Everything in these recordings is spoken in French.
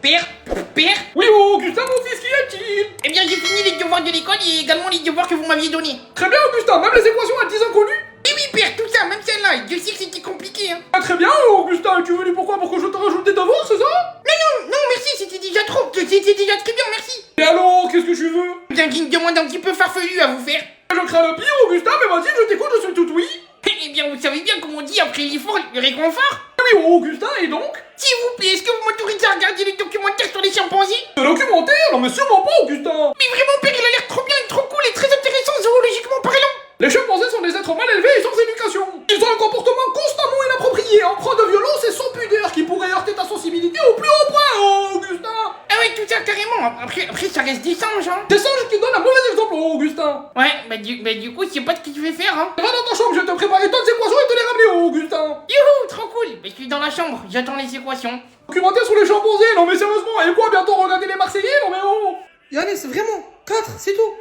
Père? Père? Oui, oh, Augustin, mon fils, qu'y a-t-il? Eh bien, j'ai fini les devoirs de l'école et également les devoirs que vous m'aviez donnés. Très bien, Augustin, même les équations à 10 inconnus? Oui, oui, père, tout ça, même celle-là. Dieu sait que c'était compliqué, hein. Ah, très bien, Augustin, tu veux dire pourquoi? Pour que je te rajoute des devoirs, c'est ça? Non, non, merci, c'était déjà trop. C'était déjà très bien, merci. Et alors, qu'est-ce que tu veux? Bien qu'une demande un petit peu farfelue à vous faire. Je crains le pire, Augustin, mais vas-y, je t'écoute, je suis tout oui. Eh bien, vous savez bien comment on dit après l'effort, le réconfort. Oui, oh, Augustin, et donc? S'il vous plaît, est-ce que vous m'autorisez à regarder le documentaire sur les chimpanzés? Le documentaire? Non, mais sûrement pas, Augustin. Mais vraiment, père, il a l'air trop bien et trop cool et très intéressant zoologiquement parlant. Les chimpanzés sont des êtres mal élevés et sans éducation. Ils ont un comportement constamment inapproprié, empreint de violence et sans pudeur qui pourrait heurter ta sensibilité au plus haut point, oh, Augustin. Ah ouais, tout ça, carrément. Après, ça reste des singes, hein. Des singes qui donnent un mauvais exemple, oh, Augustin. Ouais, du coup, je sais pas ce que tu veux faire, hein. Va dans ta chambre, je vais te préparer toutes ces poissons et te les ramener, oh, Augustin. Youhou, trop cool. Je suis dans la chambre, j'attends les équations. Documentaire sur les chimpanzés, non mais sérieusement, et quoi, bientôt regarder les Marseillais, non mais oh. Yannis, vraiment, 4, c'est tout.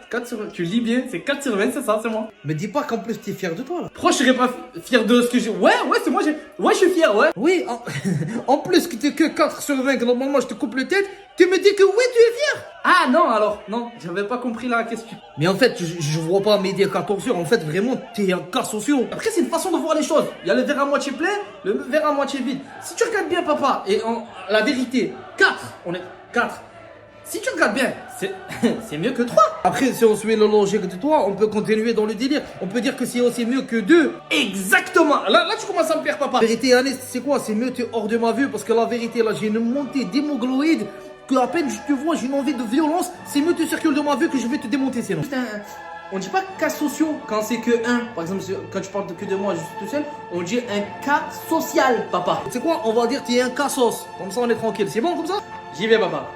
4 sur... Tu lis bien, c'est 4 sur 20, c'est ça, c'est moi. Mais dis pas qu'en plus t'es fier de toi là. Pourquoi je serais pas fier de ce que j'ai... Ouais, c'est moi, Ouais, je suis fier, ouais. Oui, en plus que t'es que 4 sur 20, que normalement je te coupe le tête, tu me dis que oui, tu es fier. Ah non, alors, non, j'avais pas compris la question. Mais en fait, je vois pas m'aider à 14 heures, en fait, vraiment, t'es un cas social. Après, c'est une façon de voir les choses. Il y a le verre à moitié plein, le verre à moitié vide. Si tu regardes bien, papa, la vérité, 4, on est 4. Si tu regardes bien, c'est mieux que 3. Après, si on suit la logique de toi, on peut continuer dans le délire. On peut dire que c'est aussi mieux que 2. Exactement. Là, tu commences à me perdre, papa. La vérité, Yannis, c'est quoi? C'est mieux, t'es hors de ma vue, parce que la vérité, là, j'ai une montée d'hémogloïdes, que à peine je te vois, j'ai une envie de violence. C'est mieux, tu circules de ma vue que je vais te démonter, sinon. Putain, on dit pas cas sociaux quand c'est que 1. Par exemple, quand tu parles que de moi, je suis tout seul, on dit un cas social, papa. C'est quoi? On va dire t'es un cassos. Comme ça, on est tranquille. C'est bon comme ça? J'y vais, papa.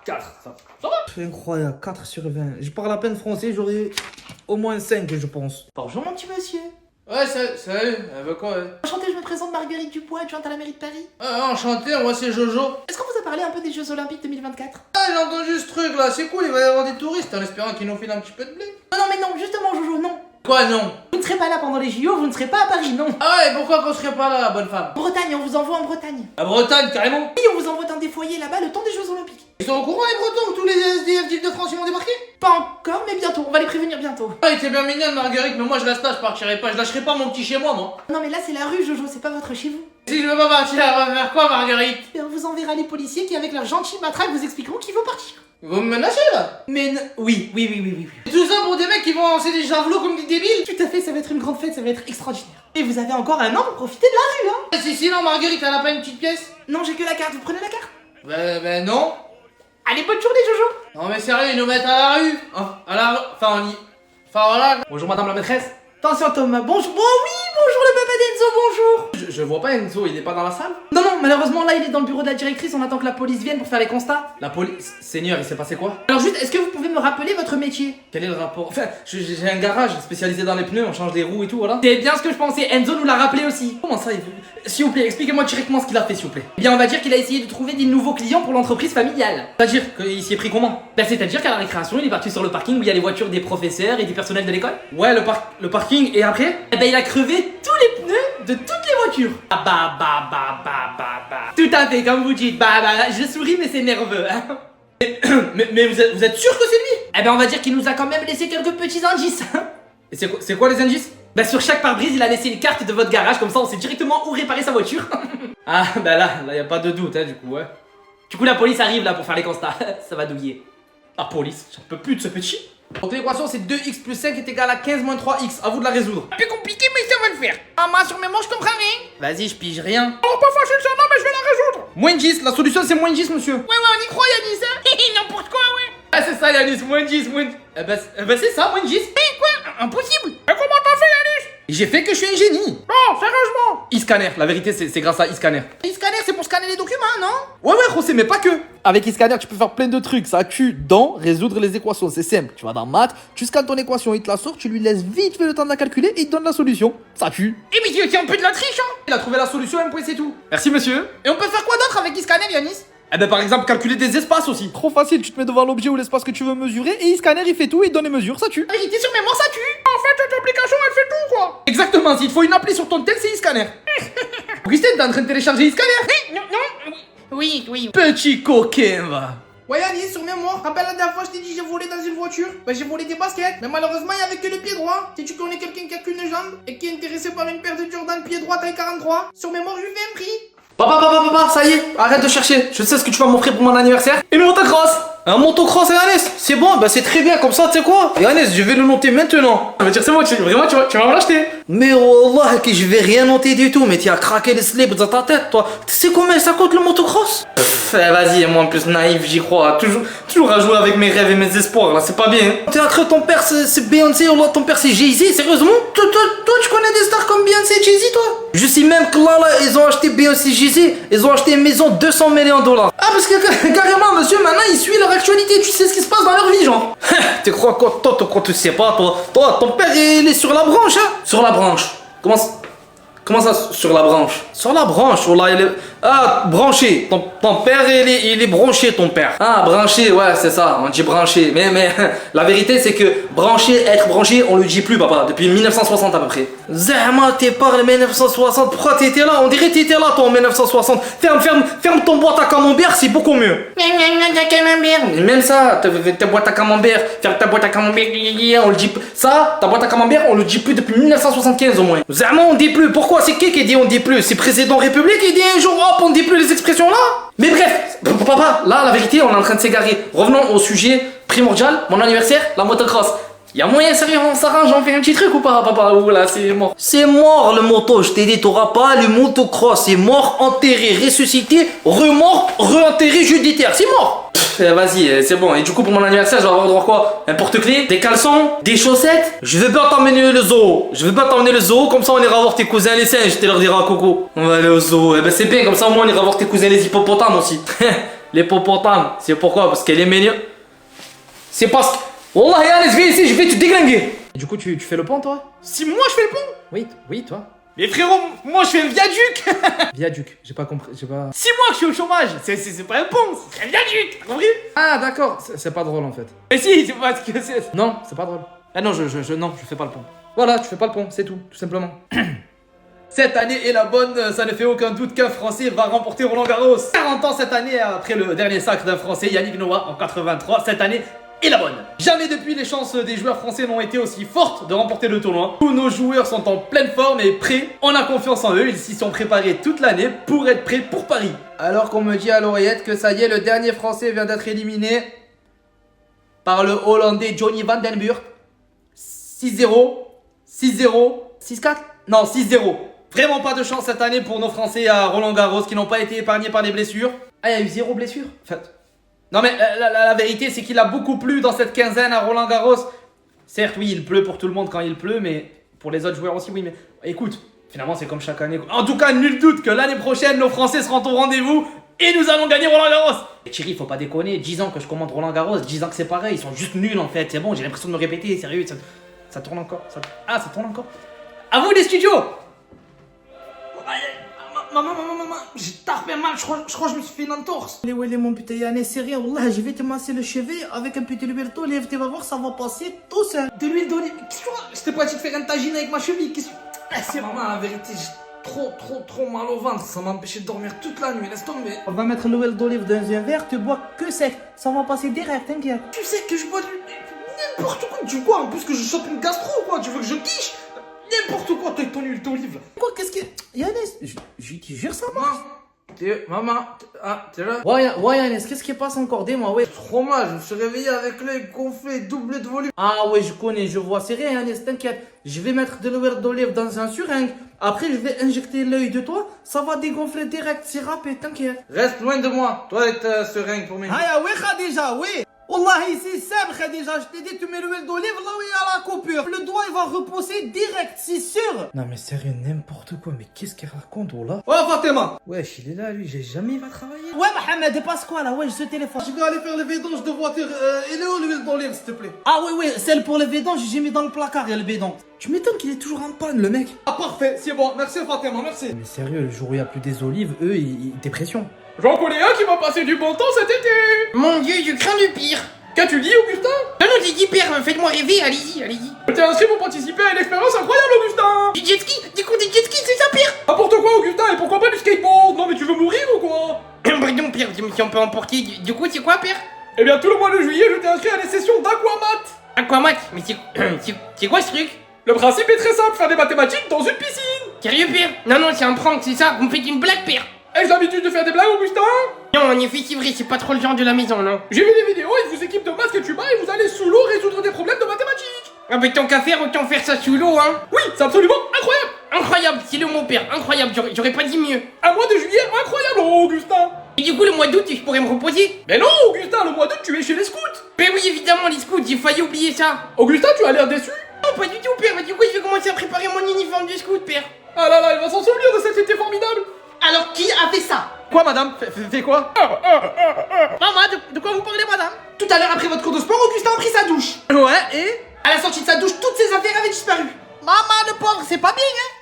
4, ça va. C'est incroyable, 4 sur 20. Je parle à peine français, j'aurais au moins 5, je pense. Bonjour, mon petit monsieur. Ouais, salut, elle veut quoi, elle? Enchanté, je me présente Marguerite Dupois, adjointe à la mairie de Paris. Enchanté, moi c'est Jojo. Est-ce qu'on vous a parlé un peu des Jeux Olympiques 2024? Ah, j'ai entendu ce truc là, c'est cool, il va y avoir des touristes en espérant qu'ils nous filent un petit peu de blé. Non, mais non, justement, Jojo, non. Quoi, non? Vous ne serez pas là pendant les JO, vous ne serez pas à Paris, non. Ah ouais, pourquoi qu'on serait pas là, la bonne femme? Bretagne, on vous envoie en Bretagne. La Bretagne, carrément? Oui, on vous envoie dans des foyers là-bas le temps des Jeux Olympiques. Ils sont au courant, les Bretons, que tous les SDF d'Île-de-France ils vont débarquer? Pas encore, mais bientôt, on va les prévenir bientôt. Ah, il était bien mignonne, Marguerite, mais moi je reste là, je partirai pas, je lâcherai pas mon petit chez moi, moi. Non, mais là, c'est la rue, Jojo, c'est pas votre chez vous. Si je veux pas partir, elle va faire quoi, Marguerite? Et on vous enverra les policiers qui, avec leur gentil matraque, vous expliqueront qu'il faut partir. Vous me menacez là? Mais oui. Tout ça pour des mecs qui vont lancer des javelots comme des débiles? Tout à fait, ça va être une grande fête, ça va être extraordinaire. Et vous avez encore un an pour profiter de la rue, hein. Si, sinon, Marguerite, elle a pas une petite pièce? Non, j'ai que la carte, vous prenez la carte. Ben non. Allez, bonne journée, Jojo. Non mais sérieux, ils nous mettent à la rue. Enfin, voilà. Bonjour, madame la maîtresse. Attention, Thomas, bonjour. Bon, oui, bonjour, le papa d'Enzo, bonjour. Je vois pas Enzo, il est pas dans la salle? Non, malheureusement, là, il est dans le bureau de la directrice, on attend que la police vienne pour faire les constats. La police? Seigneur, il s'est passé quoi? Alors juste, est-ce que vous pouvez me rappeler votre métier? Quel est le rapport? Enfin, j'ai un garage spécialisé dans les pneus, on change des roues et tout, voilà. C'est bien ce que je pensais, Enzo nous l'a rappelé aussi. Comment ça, s'il vous plaît, expliquez-moi directement ce qu'il a fait, s'il vous plaît. Eh bien, on va dire qu'il a essayé de trouver des nouveaux clients pour l'entreprise familiale. C'est-à-dire qu'il s'y est pris comment? Ben, c'est-à-dire qu'à la récréation, il est parti sur le parking où il y a les voitures des professeurs et du personnel de l'école. Ouais, le parking, et après? Eh ben, il a crevé tous les pneus de toutes les voitures. Tout à fait, comme vous dites. Je souris, mais c'est nerveux, hein. mais vous êtes sûr que c'est lui? Eh ben, on va dire qu'il nous a quand même laissé quelques petits indices. Et c'est quoi les indices? Bah sur chaque pare-brise, il a laissé une carte de votre garage, comme ça on sait directement où réparer sa voiture. Ah bah là y a pas de doute, hein, du coup, ouais. Du coup la police arrive là pour faire les constats, ça va douiller. La police, j'en peux plus de ce petit. Donc l'équation c'est 2x plus 5 est égal à 15 moins 3x, à vous de la résoudre. Un peu compliqué, mais ça va le faire. Ah, moi, sur mes manches, je comprends rien. Vas-y, je pige rien. Oh, pas fâché de ça, non, mais je vais la résoudre. Moins 10, la solution c'est moins 10, monsieur. Ouais, on y croit, Yanis, hein. N'importe quoi, ouais. Ah c'est ça Yanis, moins 10, Eh ben c'est ça, moins 10. Mais quoi? Impossible. Et comment t'as fait, Yanis? J'ai fait que je suis un génie. Non, sérieusement. E-scanner, la vérité c'est grâce à e-scanner. E-scanner, c'est pour scanner les documents, non? Ouais, José, mais pas que. Avec e-scanner, tu peux faire plein de trucs. Ça tue dans résoudre les équations. C'est simple. Tu vas dans maths, tu scannes ton équation, il te la sort, tu lui laisses vite fait le temps de la calculer et il te donne la solution. Ça tue. Eh, mais c'est un peu de la triche, hein. Il a trouvé la solution, un point, c'est tout. Merci, monsieur. Et on peut faire quoi d'autre avec e-scanner, Yanis? Eh ben, par exemple, calculer des espaces aussi. Trop facile, tu te mets devant l'objet ou l'espace que tu veux mesurer et e-scanner, il fait tout et il donne les mesures. Ça tue. La vérité, sur mes manches, ça tue. En fait, cette application, elle fait tout, quoi. Exactement, s'il te faut une appli sur ton tel, c'est e-scanner. Augustin, t'es en train de télécharger e-scanner? Non. Oui, oui. Petit coquin, va. Ouais, Yanis, sur mémoire, rappelle la dernière fois, je t'ai dit j'ai volé dans une voiture. Bah, j'ai volé des baskets, mais malheureusement, il y avait que le pied droit. Si tu connais quelqu'un qui a qu'une jambe et qui est intéressé par une paire de Jordan pied droit taille 43, sur mémoire, je lui fais un prix. Papa, ça y est, arrête de chercher. Je sais ce que tu vas m'offrir pour mon anniversaire. Une motocross. Un motocross, Yannis. C'est bon, bah c'est très bien, comme ça, tu sais quoi, Yannis, je vais le noter maintenant. Ça veut dire c'est bon, vraiment, tu vas me l'acheter. Mais wallah que je vais rien noter du tout, mais tu as craqué les slips dans ta tête, toi. Tu sais combien ça coûte le motocross? Vas-y, moi en plus naïf, j'y crois. Toujours à jouer avec mes rêves et mes espoirs, là, c'est pas bien. Tu as cru ton père c'est Beyoncé, ou ton père c'est Jay-Z, sérieusement? Toi, tu connais des stars comme Beyoncé et Jay-Z, toi? Je sais même que là, ils ont acheté Beyoncé et Jay-Z, ils ont acheté une maison 200 millions de dollars. Ah, parce que carrément, monsieur, maintenant, il suit leur actualité, tu sais ce qui se passe dans leur vie, genre. Tu crois quoi, toi, tu sais pas, toi, ton père, il est sur la branche, hein? Sur la branche. Comment ça, sur la branche? Sur la branche, oh là, il est... Ah, branché. Ton père, il est branché, ton père. Ah, branché, ouais, c'est ça, on dit branché. Mais la vérité, c'est que être branché, on le dit plus, papa, depuis 1960 à peu près. Zahma, t'es pas en 1960, pourquoi t'étais là? On dirait que t'étais là, toi, en 1960. Ferme ton boîte à camembert, c'est beaucoup mieux. Même ça, ta boîte à camembert, ferme ta boîte à camembert, on le dit... Ça, ta boîte à camembert, on le dit plus depuis 1975 au moins. Zahma, on dit plus, pourquoi? C'est qui dit on dit plus? C'est président République qui dit un jour hop on dit plus les expressions là? Mais bref, papa, là la vérité on est en train de s'égarer. Revenons au sujet primordial, mon anniversaire, la motocross. Y'a moyen sérieux on s'arrange, on fait un petit truc ou pas papa? Ou là c'est mort? C'est mort le moto, je t'ai dit t'auras pas le motocross. C'est mort, enterré, ressuscité, remort, re-enterré, judiciaire, c'est mort. Vas-y, c'est bon. Et du coup, pour mon anniversaire, je vais avoir droit à quoi? Un porte-clés, des caleçons, des chaussettes. Je vais pas t'emmener le zoo. Comme ça, on ira voir tes cousins les singes. Tu leur diras coucou. On va aller au zoo. Eh ben, c'est bien. Comme ça, au moins, on ira voir tes cousins les hippopotames aussi. Les hippopotames. C'est pourquoi? Parce qu'elle est mignonne. C'est parce que. Wallah, Yannis, viens ici, je vais te déglinguer. Et du coup, tu fais le pont, toi? Si moi je fais le pont? Oui, toi. Mais frérot, moi je fais le viaduc. Viaduc, j'ai pas compris, Si moi je suis au chômage, c'est pas un pont, c'est un viaduc, t'as compris? Ah, d'accord, c'est pas drôle en fait. Mais si, c'est parce que c'est... Non, c'est pas drôle. Ah non, non, je fais pas le pont. Voilà, tu fais pas le pont, c'est tout simplement. Cette année est la bonne, ça ne fait aucun doute qu'un Français va remporter Roland Garros. 40 ans cette année, après le dernier sacre d'un Français, Yannick Noah, en 83, cette année est la bonne. Jamais depuis les chances des joueurs français n'ont été aussi fortes de remporter le tournoi. Tous nos joueurs sont en pleine forme et prêts. On a confiance en eux, ils s'y sont préparés toute l'année pour être prêts pour Paris. Alors qu'on me dit à l'oreillette que ça y est, le dernier Français vient d'être éliminé par le Hollandais Johnny Van Den Burg. 6-0, 6-0, 6-4? Non, 6-0. Vraiment pas de chance cette année pour nos Français à Roland Garros qui n'ont pas été épargnés par les blessures. Ah, il y a eu 0 blessure? En fait... Non mais la vérité c'est qu'il a beaucoup plu dans cette quinzaine à Roland Garros. Certes oui il pleut pour tout le monde quand il pleut, mais pour les autres joueurs aussi oui, mais écoute, finalement c'est comme chaque année. En tout cas nul doute que l'année prochaine nos Français seront au rendez-vous et nous allons gagner Roland Garros. Et Thierry faut pas déconner, 10 ans que je commande Roland Garros, 10 ans que c'est pareil, ils sont juste nuls en fait, c'est bon j'ai l'impression de me répéter, sérieux, ça tourne encore, ça tourne encore. À vous les studios. Maman, j'ai tarpé mal, je crois que je me suis fait une entorse. Allez, ouais, mon putain, Yannis, c'est rien. Wallah, je vais te masser le cheveu avec un petit huile d'olive. Tu vas voir, ça va passer tout seul. De l'huile d'olive. Qu'est-ce que tu vois? J'étais pas dit de faire un tagine avec ma cheville. Qu'est-ce que... C'est maman, la vérité, j'ai trop mal au ventre. Ça m'a empêché de dormir toute la nuit, laisse tomber. On va mettre l'huile d'olive dans un verre, tu bois que sec. Ça va passer direct, t'inquiète. Tu sais que je bois n'importe quoi. Tu vois, en plus que je chope une gastro ou quoi? Tu veux que je quiche? N'importe quoi, t'as ton huile d'olive. Quoi, qu'est-ce que... Yannis, je gère ça, moi. Maman, t'es là? Ouais, Yannis, qu'est-ce qui passe encore? Dis-moi, ouais. Trop mal, je me suis réveillé avec l'œil gonflé, doublé de volume. Ah ouais, je connais, je vois, c'est rien, Yannis, t'inquiète. Je vais mettre de l'huile d'olive dans un seringue. Après, je vais injecter l'œil de toi. Ça va dégonfler direct, c'est rapide, t'inquiète. Reste loin de moi, toi et ta seringue pour m'aider. Ah, oui, Khadija, oui. Wallah, ici, simple, Khadija. Je t'ai dit, tu mets l'huile d'olive là où il y a la coupure. Le doigt, il va repousser direct, c'est sûr. Non mais sérieux, n'importe quoi, mais qu'est-ce qu'il raconte, oh là? Oh Fatima. Wesh, il est là, lui, j'ai jamais il va travailler. Ouais, Mohamed, il passe quoi là? Ouais, je te téléphone. Je vais aller faire le vidange de voiture. Il est où l'huile d'olive s'il te plaît? Ah, oui, celle pour le bédon, j'ai mis dans le placard, il y a le bédon. Tu m'étonnes qu'il est toujours en panne, le mec. Ah parfait, c'est bon, merci Fatima, merci. Mais sérieux, le jour où il n'y a plus des olives, eux, ils dépression. J'en connais un qui va passer du bon temps cet été. Mon dieu, je crains du pire. Qu'as-tu dit Augustin? Non, j'ai dit pire, faites-moi rêver, allez-y. Je t'ai inscrit pour participer à une expérience incroyable Augustin. Du jet ski, du coup, des jet ski, c'est ça pire. N'importe quoi Augustin, et pourquoi pas du skateboard? Non mais tu veux mourir ou quoi? Pardon, père, si on peut emporter. Du coup, c'est quoi, père? Eh bien, tout le mois de juillet, je t'ai inscrit à des sessions d'aquamat. Aquamat? Mais c'est quoi ce truc? Le principe est très simple, faire des mathématiques dans une piscine. Sérieux, père? Non, c'est un prank, c'est ça? Vous me faites une blague, père? Ai-je l'habitude de faire des blagues, Augustin? Non, en effet, c'est vrai, c'est pas trop le genre de la maison, non? J'ai vu des vidéos, ils vous équipent de masques et tuba et vous allez sous l'eau résoudre des problèmes de mathématiques. Ah, mais tant qu'à faire, autant faire ça sous l'eau, hein? Oui, c'est absolument incroyable. Incroyable, c'est le mot, père, incroyable, j'aurais pas dit mieux. Un mois de juillet incroyable, Augustin. Et du coup, le mois d'août, je pourrais me reposer? Mais non, Augustin, le mois d'août, tu es chez les scouts. Mais oui, évidemment, les scouts, j'ai failli oublier ça. Augustin, tu as l'air déçu. Non, pas du tout, père, mais du coup, je vais commencer à préparer mon uniforme de scout, père. Ah là là, il va s'en souvenir de cet été formidable. Alors, qui a fait ça? Quoi, madame? Fais quoi? Maman, de quoi vous parlez, madame? Tout à l'heure, après votre cours de sport, Augustin a pris sa douche. Ouais, et? À la sortie de sa douche, toutes ses affaires avaient disparu. Maman, le pauvre, c'est pas bien, hein?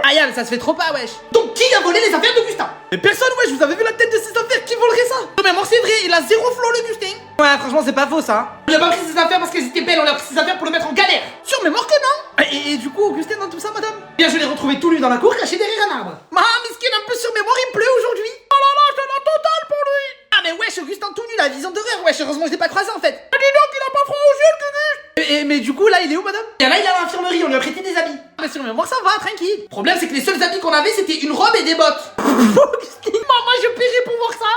Ayane, ça se fait trop pas, wesh. Donc, qui a volé les affaires d'Augustin? Mais personne, wesh, vous avez vu la tête de ses affaires, qui volerait ça? Non, mais moi, c'est vrai, il a zéro flow, l'Augustin. Ouais, franchement, c'est pas faux ça. On lui a pas pris ses affaires parce qu'elles étaient belles, on lui a pris ses affaires pour le mettre en galère. Sur mémoire que non. Et du coup, Augustin, dans tout ça, madame? Bien, je l'ai retrouvé tout nu dans la cour, caché derrière un arbre. Maman, miskin, un peu sur mémoire, il pleut aujourd'hui. Oh là là, c'est la totale pour lui. Ah, mais wesh, Augustin tout nu, la vision d'horreur, wesh, heureusement, je l'ai pas croisé en fait. Ah, dis donc, il a pas froid aux yeux, le Gugus. Mais du coup, là, il est où, madame? Et là, il est à l'infirmerie, on lui a prêté des habits. Mais sur mémoire, ça va, tranquille. Le problème, c'est que les seuls habits qu'on avait, c'était une robe et des bottes. Maman, je paierai pour voir ça.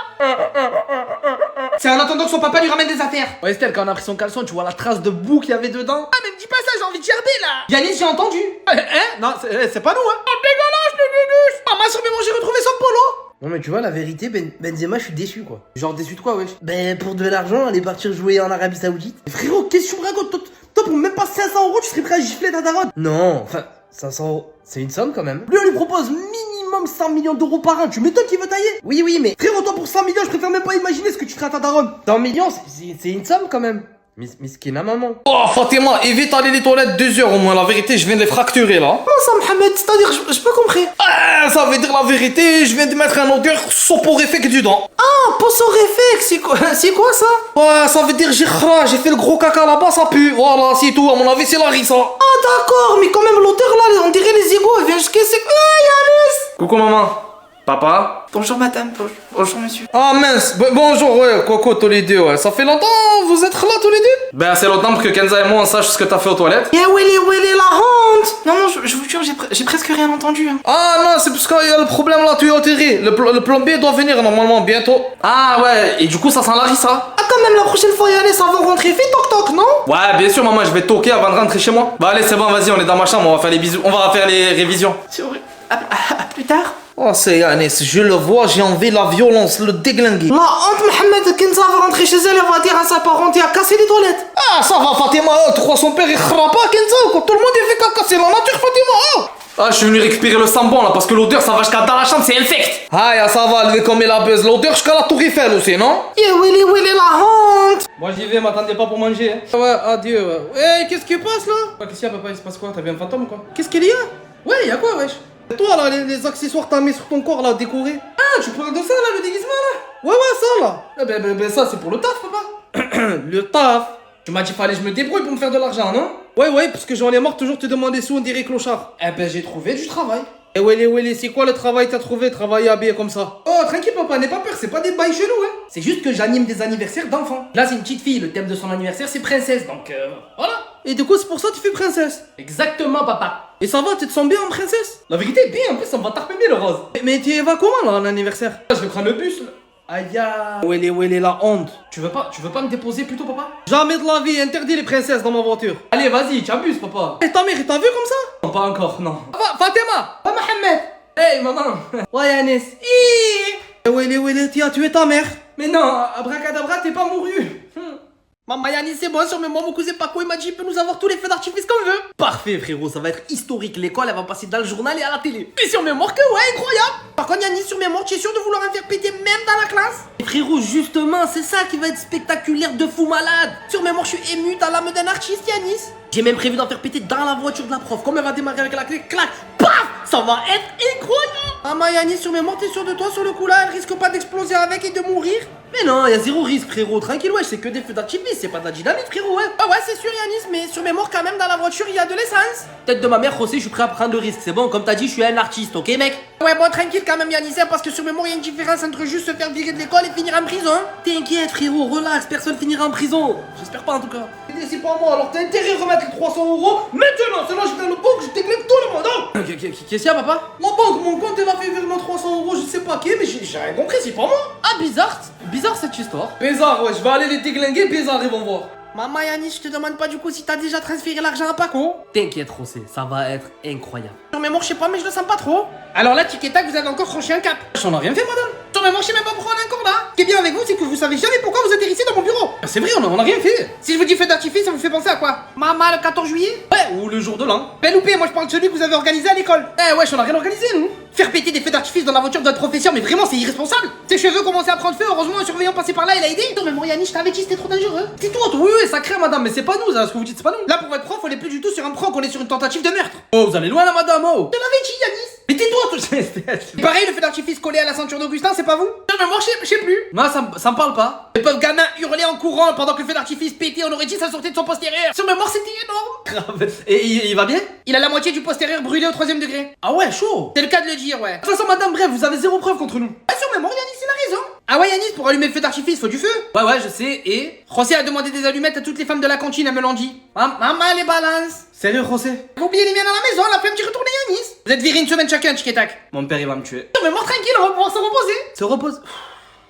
C'est en attendant que son papa lui ramène des affaires. Ouais, Estelle, quand on a pris son caleçon, tu vois la trace de boue qu'il y avait dedans? Ah, mais me dis pas ça, j'ai envie de gerber là. Yanis, j'ai entendu. Hein? Non, c'est pas nous, hein? Oh, dégueulasse, le Gugus. Maman, sur mémoire, j'ai retrouvé son polo. Non mais tu vois la vérité Benzema je suis déçu quoi. Genre déçu de quoi wesh? Ben pour de l'argent aller partir jouer en Arabie Saoudite. Mais frérot, qu'est-ce que tu me racontes? Toi, pour même pas 500 € tu serais prêt à gifler ta daronne? Non, enfin 500 €, c'est une somme quand même. Lui, on lui propose minimum 100 millions d'euros par an. Tu m'étonnes qu'il veut tailler? Oui mais Frérot, toi pour 100 millions, je préfère même pas imaginer ce que tu ferais à ta daronne. 100 millions c'est une somme quand même. Miskina maman. Oh, Fatima, évite d'aller les toilettes 2 heures au moins. La vérité, je viens de les fracturer là. Comment ça, Mohamed? C'est-à-dire, j'ai pas compris. Ah, ça veut dire la vérité, je viens de mettre un odeur soporifique dedans. Ah, possorifique, c'est quoi ça? Ouais, ça veut dire j'ai fait le gros caca là-bas, ça pue. Voilà, c'est tout. À mon avis, c'est la rissa. Ah, d'accord, mais quand même, l'odeur là, on dirait les égouts, elle vient jusqu'à c'est. Ah, Yanis! Coucou maman. Papa. Bonjour, madame. Bonjour, monsieur. Ah mince, bonjour, ouais, Coco, tous les deux, ouais. Ça fait longtemps, vous êtes là tous les deux? Ben, c'est longtemps pour que Kenza et moi on sache ce que t'as fait aux toilettes. Eh, où elle est la honte? Non, je vous jure, j'ai presque rien entendu. Hein. Ah non, c'est parce qu'il y a le problème là, tu es enterré. Le plombier doit venir normalement bientôt. Ah ouais, et du coup ça sent la rissa. Ah, quand même, la prochaine fois, Yanis, ça va rentrer vite, toc-toc, non? Ouais, bien sûr, maman, je vais toquer avant de rentrer chez moi. Bah allez, c'est bon, vas-y, on est dans ma chambre, on va faire les bisous, on va faire les révisions. C'est vrai. À plus tard. Oh, c'est Yanis, je le vois, j'ai envie de la violence, le déglinguer. La honte, Mohamed, Kenza va rentrer chez elle, elle va dire à sa parente, il a cassé les toilettes. Ah, ça va, Fatima, oh, tu crois son père il crera pas, Kenza, quoi? Tout le monde est fait caca, c'est la nature, Fatima, oh. Ah, je suis venu récupérer le sambon là, parce que l'odeur ça va jusqu'à dans la chambre, c'est infect. Ah, ya, ça va, lever comme il a buzz, l'odeur jusqu'à la tour Eiffel aussi, non? Yeah, où elle est la honte? Moi j'y vais, m'attendez pas pour manger. Hein. Ouais, adieu. Hey, qu'est-ce qui passe là? Qu'est-ce qu'il y a, papa? Il se passe quoi? T'as vu un fantôme ou quoi? Qu'est-ce qu'il y a? Ouais, y'a quoi, wesh? Et toi, là, les accessoires que t'as mis sur ton corps, là, décorés. Ah, tu parles de ça là, le déguisement là? Ouais, ça, là. Eh ben, ça c'est pour le taf, papa. Le taf. Tu m'as dit fallait que je me débrouille pour me faire de l'argent, non? Ouais, parce que j'en ai marre toujours te demander sous, on dirait clochard. Eh ben, j'ai trouvé du travail. Et ouais, c'est quoi le travail que t'as trouvé, travailler habillé comme ça? Oh, tranquille, papa, n'aie pas peur, c'est pas des bails chelous, hein. C'est juste que j'anime des anniversaires d'enfants. Là, c'est une petite fille, le thème de son anniversaire, c'est princesse, donc voilà. Et du coup, c'est pour ça que tu fais princesse. Exactement, papa. Et ça va, tu te sens bien en princesse? La vérité est bien, en plus, ça me va taper bien le rose. Mais tu y vas comment, là, en anniversaire? Là, je vais prendre le bus, là. Aïe, Où elle est la honte? tu veux pas me déposer plutôt, papa? Jamais de la vie, interdit les princesses dans ma voiture. Allez, vas-y, tu abuses, papa. Et ta mère, t'as vu comme ça? Non, pas encore, non. Fatima! Pas Mohamed. Hey, maman. Ouais, Yanis. Où elle est, tu as tué ta mère. Mais non, abracadabra, t'es pas mouru. Maman, Yanis, c'est bon, sur mes mots, mon cousin Paco, il m'a dit, il peut nous avoir tous les feux d'artifice qu'on veut. Parfait, frérot, ça va être historique. L'école, elle va passer dans le journal et à la télé. Et sur mémoire que ouais, incroyable. Par contre, Yanis, sur mémoire, tu es sûr de vouloir en faire péter même dans la classe? Et frérot, justement, c'est ça qui va être spectaculaire de fou malade. Sur mémoire, je suis ému, t'as l'âme d'un artiste, Yanis. J'ai même prévu d'en faire péter dans la voiture de la prof. Comme elle va démarrer avec la clé, clac, Paf! Ça va être incroyable. Ah, Yanis, sur mes morts, t'es sûr de toi sur le coup là? Elle risque pas d'exploser avec et de mourir? Mais non, y a zéro risque, frérot. Tranquille, ouais, c'est que des feux d'artifice, c'est pas de la dynamite, frérot, ouais. Ah ouais, c'est sûr, Yanis, mais sur mes morts, quand même, dans la voiture, il y a de l'essence. Tête de ma mère, José, je suis prêt à prendre le risque. C'est bon, comme t'as dit, je suis un artiste, ok, mec? Ouais, bon, tranquille quand même, Yanis, hein, parce que sur mes morts, il y a une différence entre juste se faire virer de l'école et finir en prison. T'inquiète, frérot, relax, personne finira en prison. J'espère pas, en tout cas. C'est pas moi, alors t'as intérêt à remettre les 300 euros maintenant. Sinon, je vais dans le banque, je t'éclate tout le monde. Hein. Qu'est-ce qu'il y a, papa? La banque, mon compte, elle m'a fait virement 300 euros, je sais pas qui, mais j'ai rien compris, c'est pas moi. Ah, bizarre cette histoire. Bizarre, ouais, je vais aller les déglinguer, bizarre, ils vont voir. Maman, Yanis, je te demande pas du coup si t'as déjà transféré l'argent à Paco. T'inquiète, José, ça va être incroyable. Sur mes morts, je sais pas, mais je le sens pas trop. Alors là, tic et tac, vous avez encore franchi un cap. On a rien fait, madame. Sur mes morts, je sais même pas pourquoi on est encore là. Ce qui est bien avec vous, c'est que vous savez jamais pourquoi vous atterrissez dans mon bureau. C'est vrai, on a rien fait. Si je vous dis feu d'artifice, ça vous fait penser à quoi? Maman, le 14 juillet? Ouais, ou le jour de l'an. Ben loupé, moi je parle de celui que vous avez organisé à l'école. Eh wesh, on a rien organisé nous. Faire péter des feux d'artifice dans la voiture de notre professeur, mais vraiment c'est irresponsable. Ses cheveux commençaient à prendre feu, heureusement un surveillant passé par là, il a aidé. Non mais moi Yannick, je t'avais dit c'était trop dangereux. C'est toi, oui, ça crée, madame, mais c'est pas nous, ce que vous dites, c'est pas nous. Là pour votre prof, on est plus du tout sur un prank, on est sur une tentative de meurtre. Oh, vous allez loin là, madame, oh. Je l'avais dit Yanis. Mais tais-toi, tout Pareil, le feu d'artifice collé à la ceinture d'Augustin, c'est pas vous? Non mais moi je sais plus. Moi, ça me parle pas. Le pauvre gamin hurlait en courant pendant que le feu d'artifice pétait, on aurait dit ça sortait de son postérieur. Sur mémoire, c'était énorme. Grave. Et il va bien? Il a la moitié du postérieur brûlé au 3ème degré. Ah ouais, chaud. C'est le cas de le dire, ouais. De toute façon, madame, bref, vous avez zéro preuve contre nous. Ah, sur mémoire, Yanis, il a raison. Ah ouais, Yanis, pour allumer le feu d'artifice, faut du feu. Ouais, je sais, et... José a demandé des allumettes à toutes les femmes de la cantine, elle me l'ont dit. Maman, les balances. Sérieux, José? Vous oubliez les miennes à la maison, la flemme d'y retourner, Yanis. Vous êtes virés une semaine chacun, tic et tac. Mon père, il va me tuer. Non, mais moi, tranquille, on va pouvoir se reposer. Se repose.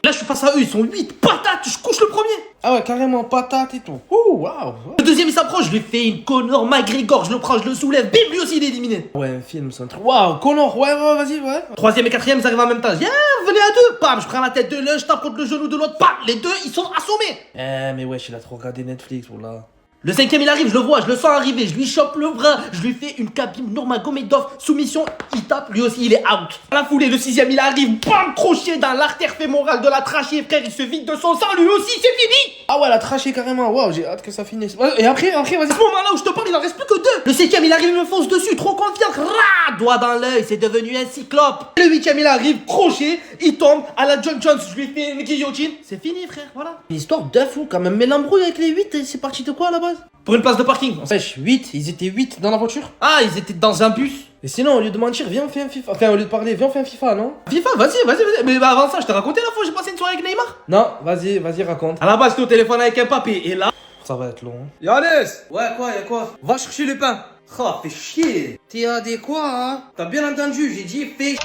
Là, je suis face à eux, ils sont 8 patates, je couche le premier. Ah ouais, carrément, patate et tout. Ouh, waouh. Le deuxième, il s'approche, je lui fais une Conor McGregor, je le prends, je le soulève, bim, lui aussi, il est éliminé. Ouais, un film, c'est un truc. Waouh, Connor, ouais, vas-y, ouais. Troisième et quatrième, ils arrivent en même temps. Viens, venez à deux. Bam, je prends la tête de l'un, je tape contre le genou de l'autre. Bam, les deux, ils sont assommés. Mais wesh, il a trop regardé Netflix, voilà. Le cinquième, il arrive, je le vois, je le sens arriver, je lui chope le bras, je lui fais une Khabib Nurmagomedov, soumission, il tape, lui aussi, il est out. À la foulée, le sixième, il arrive, bam, crochet dans l'artère fémorale de la trachée, frère, il se vide de son sang, lui aussi, c'est fini. Ah ouais, la trachée carrément, waouh, j'ai hâte que ça finisse. Ouais, et après, vas-y. À ce moment-là où je te parle, il en reste plus que deux. Le septième, il arrive, il me fonce dessus, trop confiant, rah, doigt dans l'œil, c'est devenu un cyclope. Le huitième, il arrive, crochet, il tombe, à la John Jones, je lui fais une guillotine, c'est fini, frère, voilà. Une histoire de fou quand même. Mais l'embrouille avec les 8, c'est parti de quoi à la base? Pour une place de parking. Wesh, 8, ils étaient 8 dans la voiture. Ah, ils étaient dans un bus. Et sinon, au lieu de mentir, viens, on fait un FIFA. Enfin, au lieu de parler, viens, on fait un FIFA, non? FIFA, vas-y. Mais bah, avant ça, je t'ai raconté la fois où j'ai passé une soirée avec Neymar. Non, vas-y, raconte. À la base, j'étais au téléphone avec un papy, et là... Ça va être long. Hein. Yannis. Ouais, quoi, y'a quoi? Va chercher le pain. Oh, fais chier. T'es quoi, hein? T'as bien entendu, j'ai dit fais.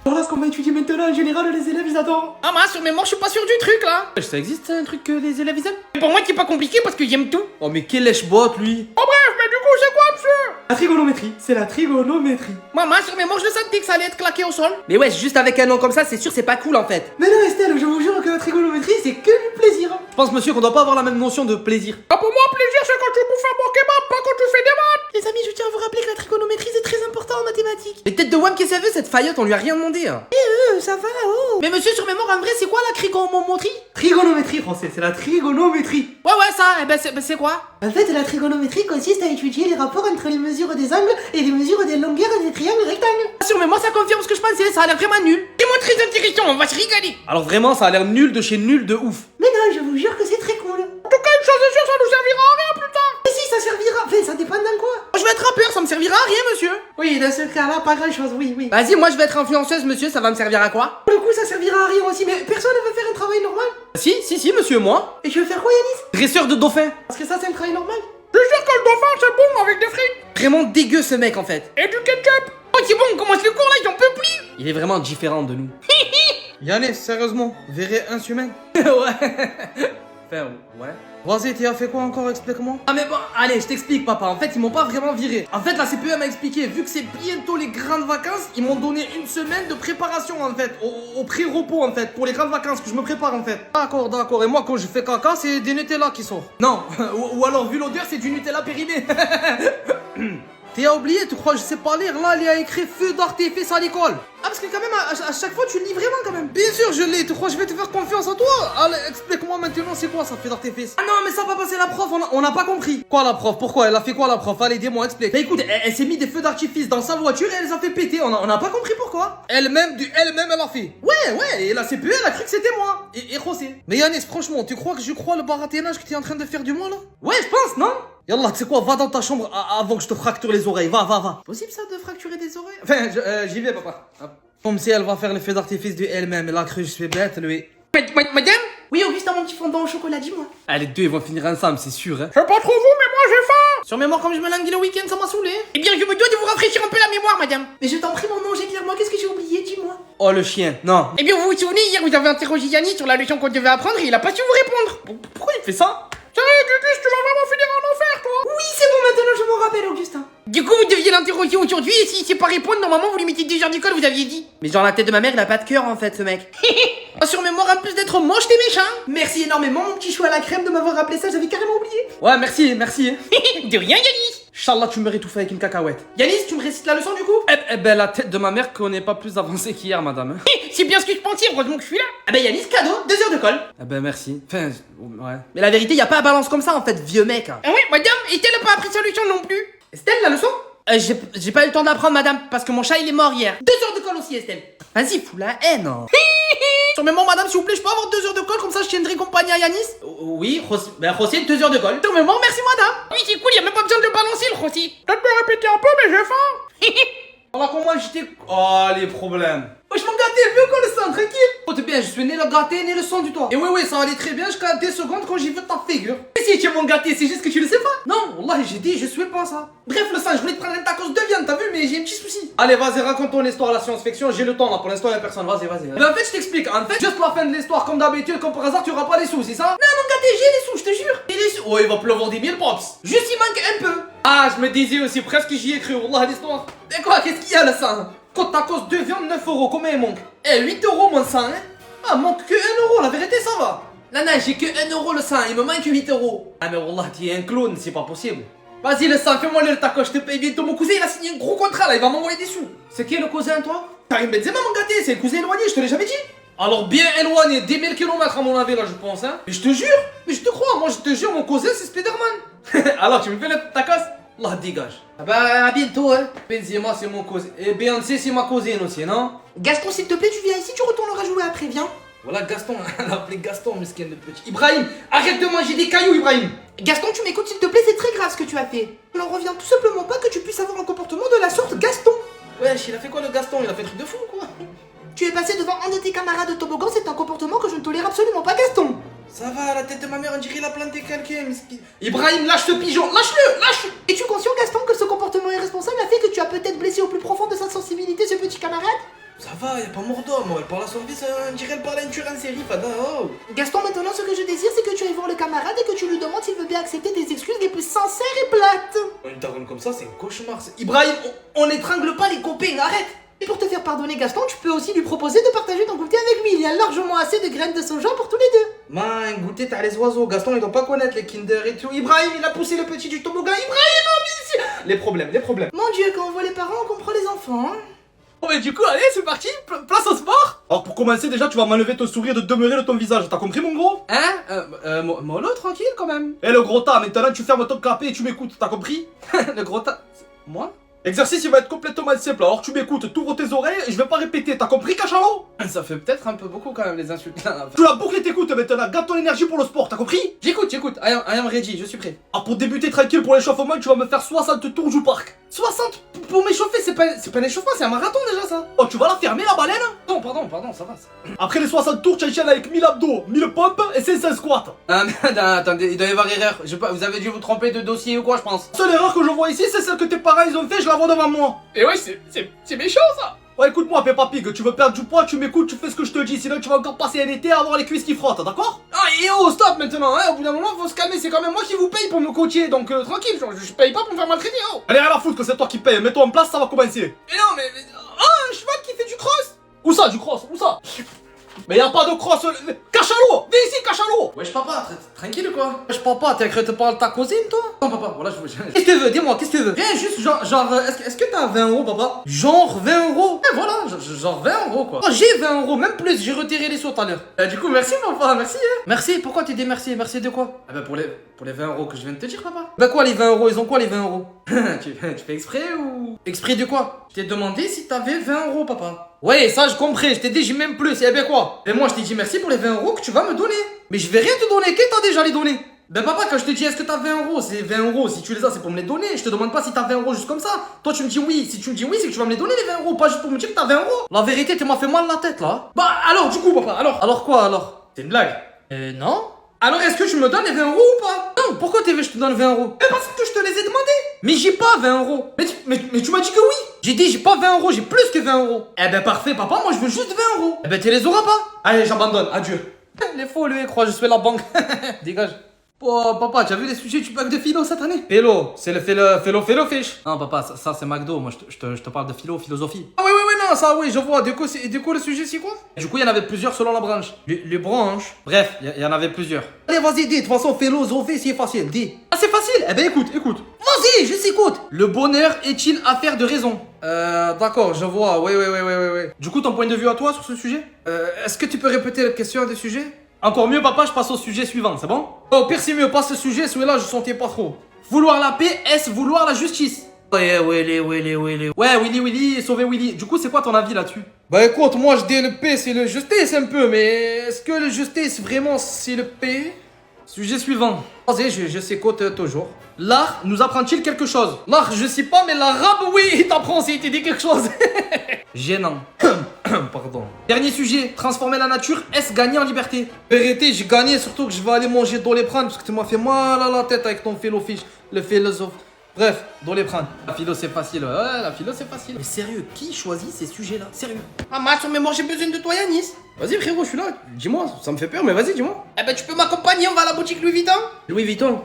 Voilà ce qu'on va étudier maintenant, en général, les élèves, ils adorent. Ah, moi, sur mes morts, je suis pas sûr du truc, là. Ça existe, un truc que les élèves, ils aiment? Pour moi, c'est pas compliqué parce que j'aime tout. Oh, mais quel lèche-botte, lui. Oh, bref, mais du coup, c'est quoi, monsieur? La trigonométrie, c'est la trigonométrie. Maman, sur mes morts, je le sentais que ça allait être claqué au sol. Mais ouais, juste avec un nom comme ça, c'est sûr, c'est pas cool en fait. Mais non, Estelle, je vous jure que la trigonométrie, c'est que du plaisir. Je pense, monsieur, qu'on doit pas avoir la même notion de plaisir. Ah, pour moi, plaisir, c'est quand tu bouffes un bon kebab, pas quand tu fais des maths. Les amis, je tiens à vous rappeler que la trigonométrie, c'est très important en mathématiques. Mais tête de Wam, qu'est-ce qu'elle veut cette faillotte? On lui a rien demandé. Hein. Ça va, oh. Mais monsieur, sur mes morts, en vrai, c'est quoi la trigonométrie? Trigonométrie, français, c'est la trigonométrie. Ouais, ça, eh ben, c'est quoi? En fait, la trigonométrie consiste à étudier les rapports entre les mesures des angles et les mesures des longueurs des triangles rectangles. Sur mes morts, ça confirme ce que je pensais, ça a l'air vraiment nul. C'est moi très intéressant, on va se rigoler. Alors vraiment, ça a l'air nul de chez nul de ouf. Mais non, je vous jure que c'est très cool. En tout cas, une chose est sûre, ça nous servira à rien plus tard. Mais si, ça servira. Enfin, ça dépend dans quoi. Je vais être rappeur, ça me servira à rien, monsieur. Oui, dans ce cas-là, pas grand-chose, oui. Vas-y, moi je vais être influenceuse, monsieur, ça va me servir à quoi? Pour le coup, ça servira à rien aussi, mais personne ne veut faire un travail normal. Si, monsieur, moi. Et tu veux faire quoi, Yanis? Dresseur de dauphin. Parce que ça, c'est un travail normal. Je suis sûr que le dauphin, c'est bon avec des frites. Vraiment dégueu ce mec en fait. Et du ketchup. Oh, c'est bon, on commence le cours là, j'en peux plus. Il est vraiment différent de nous. Yannis, sérieusement, verrez un semaine. Ouais. Enfin, ouais. Vas-y, tu as fait quoi encore? Explique-moi. Ah mais bon, allez, je t'explique papa, en fait ils m'ont pas vraiment viré. En fait la CPE m'a expliqué, vu que c'est bientôt les grandes vacances, ils m'ont donné une semaine de préparation en fait, au pré-repos en fait, pour les grandes vacances que je me prépare en fait. D'accord. Et moi, quand je fais caca, c'est des Nutella qui sortent. Non, ou alors vu l'odeur c'est du Nutella périmé. T'as oublié, tu crois que je sais pas lire? Là, il y a écrit feu d'artifice à l'école. Ah, parce que quand même, à chaque fois, tu le lis vraiment quand même. Bien sûr, je l'ai. Tu crois que je vais te faire confiance à toi? Allez, explique-moi maintenant, c'est quoi ça fait d'artifice? Ah non, mais ça va passer la prof, on n'a pas compris. Quoi la prof? Pourquoi? Elle a fait quoi la prof? Allez, dis-moi, explique. Bah écoute, elle s'est mis des feux d'artifice dans sa voiture et elle les a fait péter. On n'a pas compris pourquoi. Elle-même, elle a fait. Ouais, et la CPE, elle a cru que c'était moi. Et José. Mais Yanis, franchement, tu crois que je crois le baratinage que t'es en train de faire du moi là? Ouais, je pense, non? Yallah, tu sais quoi, va dans ta chambre avant que je te fracture les oreilles. Va. Possible ça de fracturer des oreilles? Enfin, j'y vais, papa. Hop. Comme si elle va faire l'effet d'artifice de elle-même. Elle a cru que je suis bête, lui. Madame? Oui, Augustin, mon petit fondant au chocolat, dis-moi. Ah, les deux, ils vont finir ensemble, c'est sûr, hein. Je sais pas trop vous, mais moi j'ai faim. Sur mémoire, comme je me languis le week-end, ça m'a saoulé. Eh bien, je me dois de vous rafraîchir un peu la mémoire, madame. Mais je t'en prie, mon ange, éclaire-moi, qu'est-ce que j'ai oublié, dis-moi. Oh, le chien, non. Eh bien, vous vous souvenez, hier, vous avez interrogé Yannis sur la leçon qu'on devait apprendre et il a pas su vous répondre. Pourquoi il fait ça? Sérieux, Gugus, tu vas vraiment finir en enfer, toi. Oui, c'est bon, maintenant je m'en rappelle, Augustin. Du coup, vous deviez l'interroger aujourd'hui et s'il sait pas répondre, normalement, vous lui mettez 2 heures d'école, vous aviez dit. Mais genre, la tête de ma mère, il a pas de cœur en fait, ce mec. Sur mémoire, en plus d'être moche, t'es méchant. Merci énormément, mon petit chou à la crème, de m'avoir rappelé ça, j'avais carrément oublié. Ouais, merci. De rien, Yannis. Inch'Allah, tu me rétouffes avec une cacahuète. Yanis, tu me récites la leçon du coup? Eh ben, la tête de ma mère qu'on n'est pas plus avancé qu'hier, madame. C'est bien ce que je pensais, heureusement que je suis là. Ah bah Yanis, cadeau, 2 heures de colle. Eh ben, merci. Enfin, ouais. Mais la vérité, y a pas à balance comme ça en fait, vieux mec. Ah oui, madame, et elle a pas appris sa leçon non plus. Estelle, la leçon? J'ai pas eu le temps d'apprendre, madame, parce que mon chat il est mort hier. 2 heures de colle aussi, Estelle. Vas-y, fous la haine. Sur mémoire, madame, s'il vous plaît, je peux avoir 2 heures de colle, comme ça je tiendrai compagnie à Yanis. Oui, José, 2 heures de colle. Sur mémoire, merci madame. Oui, c'est cool, y a même pas besoin de le balancer le rôti. Peut-être me répéter un peu, mais j'ai faim. Alors, comment j'étais. Oh, les problèmes. Oh, je m'en gâtais, vieux qu'on le sent, tranquille. Oh, t'es bien, je suis né le gâté, né le son du toit. Et oui, ça allait très bien jusqu'à 2 secondes quand j'ai vu ta figure. Mais si tu es mon gâté, c'est juste que tu le sais pas. Non, wallah, j'ai dit, je suis pas ça. Bref, le sang, je voulais te prendre un tacos de viande, t'as vu, mais j'ai un petit souci. Allez, vas-y, raconte ton histoire à la science-fiction. J'ai le temps là, pour l'instant, y'a personne. Vas-y. Mais en fait, je t'explique. En fait, Juste la fin de l'histoire, comme d'habitude, comme par hasard, tu auras pas les sous, c'est ça? non, mon gâté, j'ai les sous, je te jure. J'ai les sous. Oh, il va pleuvoir des 1000 pops. Juste, il manque un peu. Ah, je me disais aussi, presque j'y ai cru, wallah, l'histoire. Mais quoi, qu'est-ce qu'il y a, le sang? Côte tacos de viande, 9 €, combien il manque? Eh, 8 € mon sang, hein. Ah, manque que 1 €, la vérité, ça va. Non, j'ai que 1 € le sang, il me manque 8 €. Ah, mais wallah, tu es un clown, c'est pas possible. Vas-y, le sang, fais-moi le tacos, je te paye bientôt. Mon cousin, il a signé un gros contrat, là, il va m'envoyer des sous. C'est qui le cousin, toi? Karim Benzema, mon gâté, c'est le cousin éloigné, je te l'ai jamais dit. Alors, bien éloigné, 10 000 km à mon avis, là, je pense, hein. Mais je te jure, mais je te crois, moi je te jure, mon cousin, c'est Spider-Man. Alors, tu me fais le tacos? Allah, dégage. Ah bah, à bientôt, hein. Benzema, c'est mon cousin. Et Beyoncé, c'est ma cousine aussi, non? Gaston, s'il te plaît, tu viens ici, tu retourneras jouer après, viens. Voilà Gaston, elle a appelé Gaston, mesquin le petit. Ibrahim, arrête de manger des cailloux, Ibrahim. Gaston, tu m'écoutes, s'il te plaît, c'est très grave ce que tu as fait. Il n'en revient tout simplement pas que tu puisses avoir un comportement de la sorte, Gaston. Wesh, il a fait quoi le Gaston? Il a fait un truc de fou, quoi. Tu es passé devant un de tes camarades de toboggan, c'est un comportement que je ne tolère absolument pas, Gaston. Ça va, la tête de ma mère, on dirait il a planté quelqu'un, mesquin. Ibrahim, lâche ce pigeon, lâche-le. Es-tu conscient, Gaston, que ce comportement irresponsable a fait que tu as peut-être blessé au plus profond de sa sensibilité ce petit camarade? Ça va, y'a pas mort d'homme, elle parle à son fils, on dirait elle parle à une tueur en série, fada, oh. Gaston, maintenant, ce que je désire, c'est que tu ailles voir le camarade et que tu lui demandes s'il veut bien accepter tes excuses les plus sincères et plates. Une daronne comme ça, c'est un cauchemar. Ibrahim, on n'étrangle pas les copains, arrête. Et pour te faire pardonner, Gaston, tu peux aussi lui proposer de partager ton goûter avec lui. Il y a largement assez de graines de soja pour tous les deux. Man, goûter, t'as les oiseaux. Gaston, il doit pas connaître les Kinder et tout. Ibrahim, il a poussé le petit du toboggan. Ibrahim, viens ici. Les problèmes. Mon Dieu, quand on voit les parents, on comprend les enfants, hein. Oh, mais du coup, allez, c'est parti, place au sport. Alors, pour commencer, déjà, tu vas m'enlever ton sourire de demeurer de ton visage. T'as compris, mon gros? Hein Mollo, tranquille quand même. Eh, le gros tas, maintenant, tu fermes ton clapet et tu m'écoutes. T'as compris? Le gros tas. Moi? L'exercice, il va être complètement simple. Alors, tu m'écoutes, t'ouvres tes oreilles et je vais pas répéter. T'as compris, cachalot? Ça fait peut-être un peu beaucoup quand même les insultes là. Tu la boucles et t'écoutes maintenant. Garde ton énergie pour le sport. T'as compris? J'écoute. I am ready, je suis prêt. Alors, pour débuter tranquille pour l'échauffement, tu vas me faire 60 tours du parc. 60 pour m'échauffer, c'est pas un échauffement, c'est un marathon déjà ça. Oh, tu vas la fermer, la baleine? Non, pardon, ça va. Après les 60 tours, tu enchaînes avec 1000 abdos, 1000 pompes et 500 squats. Ah mais attendez, il doit y avoir erreur. Vous avez dû vous tromper de dossier ou quoi, je pense. La seule erreur que je vois ici, c'est celle que tes parents ils ont fait, je la vois devant moi. Et ouais, c'est méchant ça. Ouais, écoute-moi, Peppa Pig, tu veux perdre du poids, tu m'écoutes, tu fais ce que je te dis, sinon tu vas encore passer un été à avoir les cuisses qui frottent, d'accord? Ah et oh, stop maintenant, hein, au bout d'un moment, faut se calmer, c'est quand même moi qui vous paye pour me coacher, donc tranquille, je paye pas pour me faire maltraiter, oh. Allez, rien à foutre que c'est toi qui paye, mets-toi en place, ça va commencer. Mais non, mais... Oh, un cheval qui fait du cross. Où ça, du cross? Où ça? Mais y a pas de crosse. Cachalot, viens ici, cachalot. Wesh papa, tranquille quoi. Wesh papa, t'as cru te parler de ta cousine toi? Non papa, voilà je Qu'est-ce que tu veux? Dis-moi, qu'est-ce que tu veux? Rien, juste genre, est-ce que t'as 20 euros papa? Genre 20 euros? Ouais voilà, genre 20 euros quoi. Oh, j'ai 20 euros, même plus, j'ai retiré les sous tout à l'heure. Du coup merci papa, merci hein. Merci, pourquoi tu dis merci? Merci de quoi? Ah bah pour les 20 euros que je viens de te dire papa. Bah quoi les 20 euros? Ils ont quoi les 20 euros? tu fais exprès ou? Exprès de quoi? Je t'ai demandé si t'avais 20 euros papa. Ouais, ça je comprends, je t'ai dit j'ai même plus, et ben quoi? Et moi je t'ai dit merci pour les 20 euros que tu vas me donner. Mais je vais rien te donner, qu'est-ce que t'as déjà les donner? Ben papa, quand je te dis est-ce que t'as 20 euros, c'est 20 euros. Si tu les as, c'est pour me les donner. Je te demande pas si t'as 20 euros juste comme ça. Toi, tu me dis oui. Si tu me dis oui, c'est que tu vas me les donner les 20 euros. Pas juste pour me dire que t'as 20 euros. La vérité, tu m'as fait mal la tête là. Bah alors, du coup, papa, alors. Alors quoi alors? C'est une blague. Non? Alors, est-ce que tu me donnes les 20 euros ou pas? Non, pourquoi tu veux que je te donne 20 euros? Mais parce que je te les ai demandés. Mais j'ai pas 20 euros. Mais tu m'as dit que oui. J'ai dit j'ai pas 20 euros, j'ai plus que 20 euros. Eh ben parfait, papa, moi je veux juste 20 euros. Eh ben tu les auras pas. Allez, j'abandonne. Adieu. Les faux, lui, ils croient que je suis la banque. Dégage. Oh, papa, tu as vu les sujets du bac de philo cette année? Philo, c'est le philo fish. Non, papa, ça c'est McDo. Moi, je te parle de philosophie. Ah oui, non, ça oui, je vois. Du coup, le sujet, c'est quoi? Du coup, il y en avait plusieurs selon la branche. Les branches. Bref, il y en avait plusieurs. Allez, vas-y, dis. De toute façon, philosophie, c'est facile. Dis. Ah, c'est facile. Eh ben, écoute. Vas-y, je t'écoute. Le bonheur est-il affaire de raison? D'accord, je vois. Oui. Du coup, ton point de vue à toi sur ce sujet? Est-ce que tu peux répéter la question des sujets? Encore mieux, papa, je passe au sujet suivant, c'est bon? Oh, pire c'est mieux, pas ce sujet, celui-là, je sentais pas trop. Vouloir la paix, est-ce vouloir la justice? Ouais, Willy. Ouais, Willy, sauver Willy. Du coup, c'est quoi ton avis là-dessus? Bah écoute, moi je dis le P, c'est le justice un peu, mais est-ce que le justice vraiment c'est le P? Sujet suivant. Vas-y, je s'écoute toujours. L'art nous apprend-il quelque chose? L'art, je sais pas, mais l'arabe, oui, il t'apprend, s'il te dit quelque chose. Gênant. Pardon. Dernier sujet, transformer la nature, est-ce gagner en liberté? Vérité, j'ai gagné, surtout que je vais aller manger dans les prendre parce que tu m'as fait mal à la tête avec ton philofiche, le philosophe. Bref, dans les prendre. La philo c'est facile, ouais, la philo c'est facile. Mais sérieux, qui choisit ces sujets-là? Sérieux. Ah, Mathieu, mais moi j'ai besoin de toi, Yanis. Vas-y frérot, je suis là, dis-moi, ça me fait peur, mais vas-y, dis-moi. Eh ben, tu peux m'accompagner, on va à la boutique Louis Vuitton. Louis Vuitton.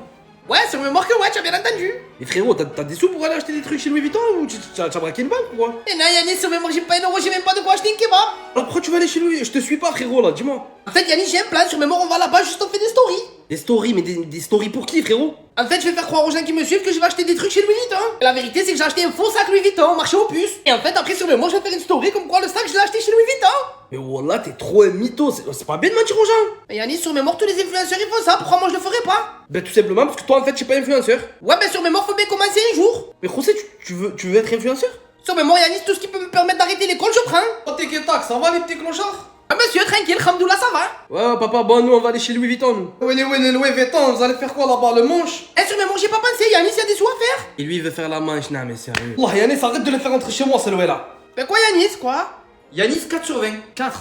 Ouais, sur mémoire que ouais, tu as bien entendu. Et frérot, t'as des sous pour aller acheter des trucs chez Louis Vuitton ou t'as braqué une banque ou quoi? Et non, Yanis, sur mémoire, j'ai pas une euro, j'ai même pas de quoi acheter un kebab. Alors pourquoi tu vas aller chez Louis? Je te suis pas frérot là, dis-moi. En fait, Yanis, j'ai un plan, sur mémoire, on va là-bas, juste on fait des stories. Des stories, mais des stories pour qui frérot? En fait, je vais faire croire aux gens qui me suivent que je vais acheter des trucs chez Louis Vuitton. Et la vérité, c'est que j'ai acheté un faux sac Louis Vuitton au marché aux puces. Et en fait, après, sur mémoire, je vais faire une story comme quoi le sac, je l'ai acheté chez Louis Vuitton. Mais voilà, t'es trop un mytho, c'est pas bien de mentir aux gens. Et Yanis, sur mémoire, tous les influenceurs, ils font ça, pourquoi moi je le ferais pas? Ben tout simplement parce que toi en fait tu es pas influenceur. Ouais, ben sur mémoire, faut bien commencer un jour. Mais José, tu veux être influenceur? Sur mémoire, Yanis, tout ce qui peut me permettre d'arrêter l'école, je prends. Oh t'es tac, ça va les petits clochards? Ah, monsieur, tranquille, Khamdoullah, ça va. Ouais papa, bon nous on va aller chez Louis Vuitton. Oui, Louis Vuitton, vous allez faire quoi là-bas, le manche? Eh, sur mémoire, j'ai pas pensé, Yanis, y a des sous à faire. Et lui il veut faire la manche, non mais sérieux. Oh Yannis, arrête de le faire rentrer chez moi celui là. Ben quoi, Yanis, quoi? Yanis 4 sur 20. 4.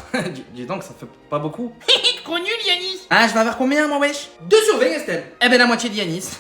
Dis donc, ça fait pas beaucoup. Trop nul, Yanis. Ah, je vais avoir combien, moi, wesh? 2 sur 20 Estelle. Eh ben, la moitié de Yanis.